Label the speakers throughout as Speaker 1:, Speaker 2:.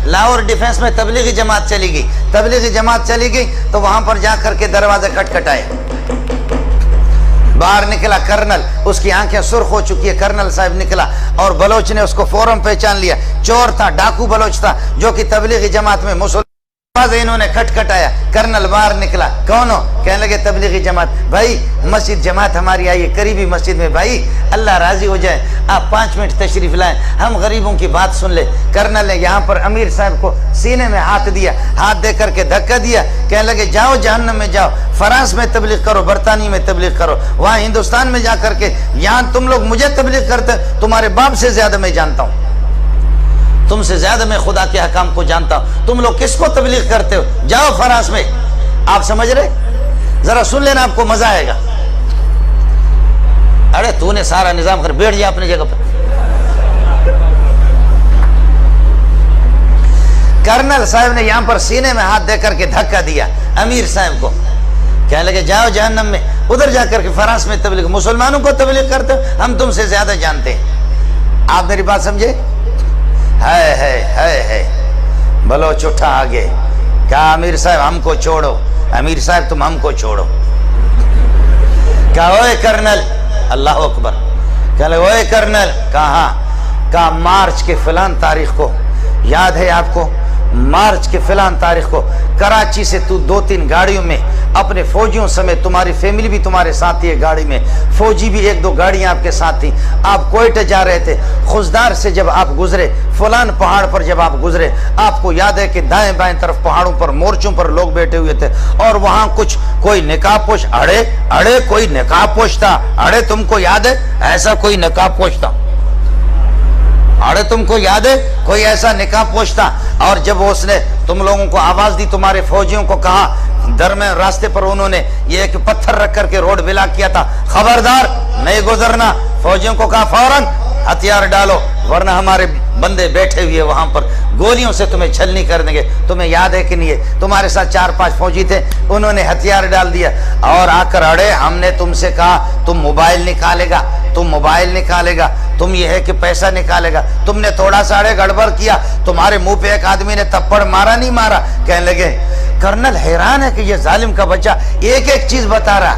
Speaker 1: Lahore defence में तबलीगी जमात चली गई। तबलीगी जमात चली गई तो वहां पर जाकर के दरवाजे खटखटाए। बाहर निकला कर्नल, उसकी आंखें सुर्ख हो चुकी है। कर्नल साहब निकला और बलोच ने उसको फौरन पहचान लिया। चोर था, डाकू बलोच था, जो कि तबलीगी जमात में मुसलमान। इन्होंने खटखटाया, कर्नल बाहर निकला। कौन हो? कहने लगे तबलीगी जमात। भाई मस्जिद जमात हमारी आई है, करीबी मस्जिद में, भाई अल्लाह राजी हो जाए आप 5 मिनट तशरीफ लाएं, हम गरीबों की बात सुन ले। कर्नल ने यहाँ पर अमीर साहब को सीने में हाथ दिया, हाथ दे करके धक्का दिया। कहने लगे जाओ जहन्नम में जाओ, फ्रांस में तबलीग करो, बरतानिया में तबलीग करो, वहाँ हिंदुस्तान में जा करके। यहाँ तुम लोग मुझे तबलीग करते, तुम्हारे बाप से ज्यादा मैं जानता हूँ, तुमसे ज्यादा मैं खुदा के हकाम को जानता हूं। तुम लोग किसको तबलीग करते हो? जाओ फ्रांस में। आप समझ रहे? जरा सुन लेना, आपको मजा आएगा। अरे तूने सारा निजाम कर, बैठ जा अपनी जगह पर। कर्नल साहब ने यहां पर सीने में हाथ देकर के धक्का दिया अमीर साहब को। कहने लगे जाओ जहन्नम में, उधर जाकर के फ्रांस में तबलीग, मुसलमानों को तबलीग करते हो, हम तुमसे ज्यादा जानते हैं। आप मेरी बात समझे? है बलोच उठा आगे, कहा अमीर साहब हमको छोड़ो, अमीर साहब तुम हमको छोड़ो। कहा ओए कर्नल, अल्लाह अकबर। कहले ओए कर्नल, कहा मार्च के फलान तारीख को, याद है आपको? मार्च के फलान तारीख को कराची से तू 2-3 गाड़ियों में अपने फौजियों समेत, तुम्हारी फैमिली भी तुम्हारे साथ ही गाड़ी में, फौजी भी 1-2 गाड़ियां आपके साथ थी, आप कोयटा जा रहे थे। खुजदार से जब आप गुजरे, फलान पहाड़ पर जब आप गुजरे, आपको याद है कि दाएं बाएं तरफ पहाड़ों पर मोर्चों पर लोग बैठे हुए थे और वहां कुछ कोई नकाबपोश, अड़े कोई नकाबपोश था। अड़े तुमको याद है ऐसा कोई नकाबपोश था? अरे तुमको याद है कोई ऐसा नकाबपोश था? और जब उसने तुम लोगों को आवाज दी, तुम्हारे फौजियों को कहा, दरमियान रास्ते पर उन्होंने ये एक पत्थर रख करके रोड ब्लॉक किया था, खबरदार नहीं गुजरना। फौजियों को कहा फौरन हथियार डालो, वरना हमारे बंदे बैठे हुए वहां पर गोलियों से तुम्हें छलनी कर देंगे। तुम्हें याद है कि नहीं है? तुम्हारे साथ 4-5 फौजी थे, उन्होंने हथियार डाल दिया और आकर अड़े हमने तुमसे कहा तुम मोबाइल निकालेगा, तुम मोबाइल निकालेगा, तुम ये है कि पैसा निकालेगा, तुमने थोड़ा सा अड़े गड़बड़ किया, तुम्हारे मुंह पे एक आदमी ने थप्पड़ मारा नहीं मारा? कहने लगे कर्नल हैरान है कि ये जालिम का बच्चा एक एक चीज बता रहा,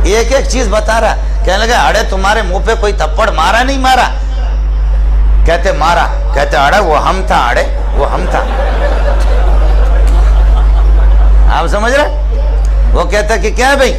Speaker 1: एक एक चीज बता रहा। कहने लगे अड़े तुम्हारे मुंह पे कोई थप्पड़ मारा नहीं मारा? कहते मारा। कहते अड़े वो हम था, अड़े वो हम था। आप समझ रहे? वो कहता कि क्या भाई?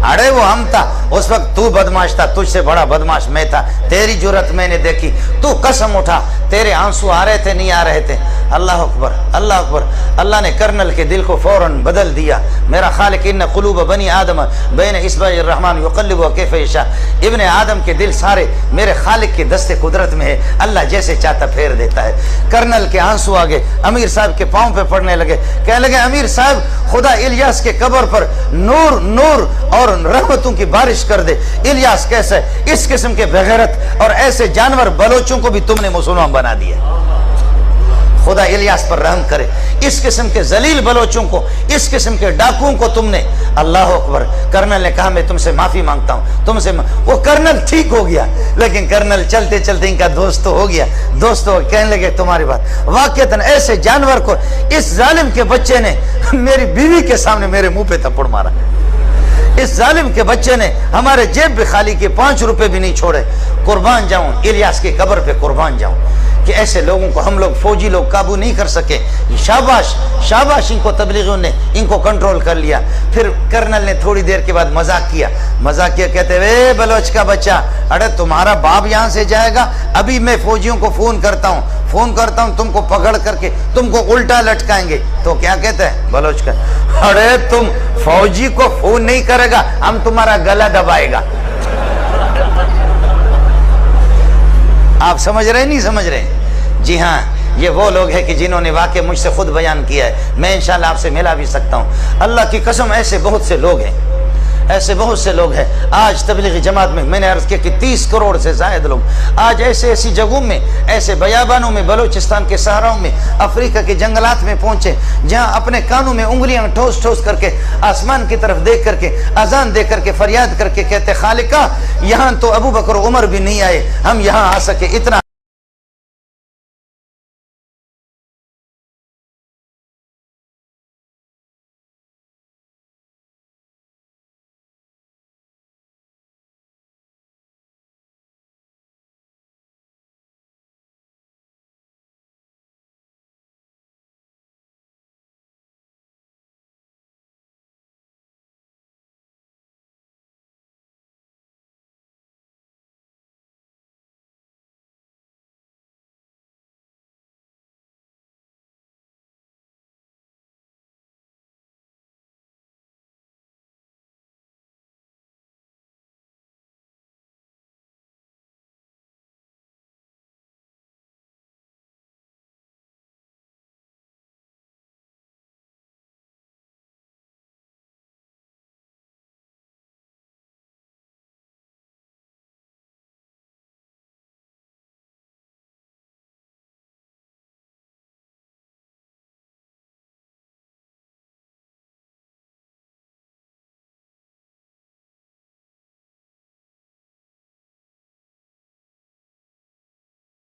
Speaker 1: अरे वो हम था, उस वक्त तू बदमाश था, तुझसे बड़ा बदमाश मैं था, तेरी जुर्रत मैंने देखी, तू कसम उठा, तेरे आंसू आ रहे थे नहीं आ रहे थे? अल्लाह अकबर, अल्लाह अकबर। अल्लाह ने कर्नल के दिल को फौरन बदल दिया। मेरा खालिक इन्ना कुलूब बनी आदम बैन इस्बाइर रहमान युक़ल्लिबु कैफ़ यशा। इब्ने आदम के दिल सारे मेरे खालिक के दस्ते कुदरत में है, अल्लाह जैसे चाहता फेर देता है। कर्नल के आंसू आ गए, अमीर साहब के पाँव पे पड़ने लगे। कहने लगे अमीर साहब खुदा इलियास के कब्र पर नूर नूर और रहमतों की बारिश कर दे। इलियास कैसे? इस किस्म के बेगैरत और ऐसे जानवर बलोचों को भी तुमने मुसलमान बना दिया। खुदा इलियास पर रहम करे। इस किस्म के जलील बलोचों को, इस किस्म के डाकुओं को तुमने, अल्लाह अकबर। कर्नल ने कहा मैं तुमसे माफी मांगता हूं, तुमसे वो कर्नल ठीक हो गया, लेकिन कर्नल चलते चलते इनका दोस्त तो हो गया, दोस्त हो। कहने लगे तुम्हारी बात वाकईतन ऐसे जानवर को इस जालिम के बच्चे ने मेरी बीवी के सामने मेरे मुंह पे थप्पड़ मारा। इस जालिम के बच्चे ने हमारे जेब भी खाली के 5 रुपए भी नहीं छोड़े। कुर्बान जाऊं इलियास की कब्र पे, कुर्बान जाऊं कि ऐसे लोगों को हम लोग फौजी लोग काबू नहीं कर सके। शाबाश शाबाश, इनको तबलीगियों ने इनको कंट्रोल कर लिया। फिर कर्नल ने थोड़ी देर के बाद मजाक किया, कहते वे बलोच का बच्चा, अरे तुम्हारा बाप यहाँ से जाएगा, अभी मैं फौजियों को फोन करता हूँ, तुमको पकड़ करके तुमको उल्टा लटकाएंगे। तो क्या कहते हैं बलोच का? अरे तुम फौजी को फोन नहीं करेगा, हम तुम्हारा गला दबाएगा। आप समझ रहे नहीं समझ रहे? जी हाँ, ये वो लोग हैं कि जिन्होंने वाकई मुझसे खुद बयान किया है। मैं इंशाल्लाह आपसे मिला भी सकता हूँ, अल्लाह की कसम। ऐसे बहुत से लोग हैं, ऐसे बहुत से लोग हैं। आज तबलीगी जमात में मैंने अर्ज किया कि 30 करोड़ से ज्यादा लोग आज ऐसी जगहों में, ऐसे बयाबानों में, बलूचिस्तान के सहाराओं में, अफ्रीका के जंगलात में पहुंचे, जहां अपने कानों में उंगलियां ठोस ठोस करके आसमान की तरफ देख करके, अजान दे करके, फरियाद करके कहते खालिका, यहाँ तो अबू बकर उमर भी नहीं आए, हम यहाँ आ सके, इतना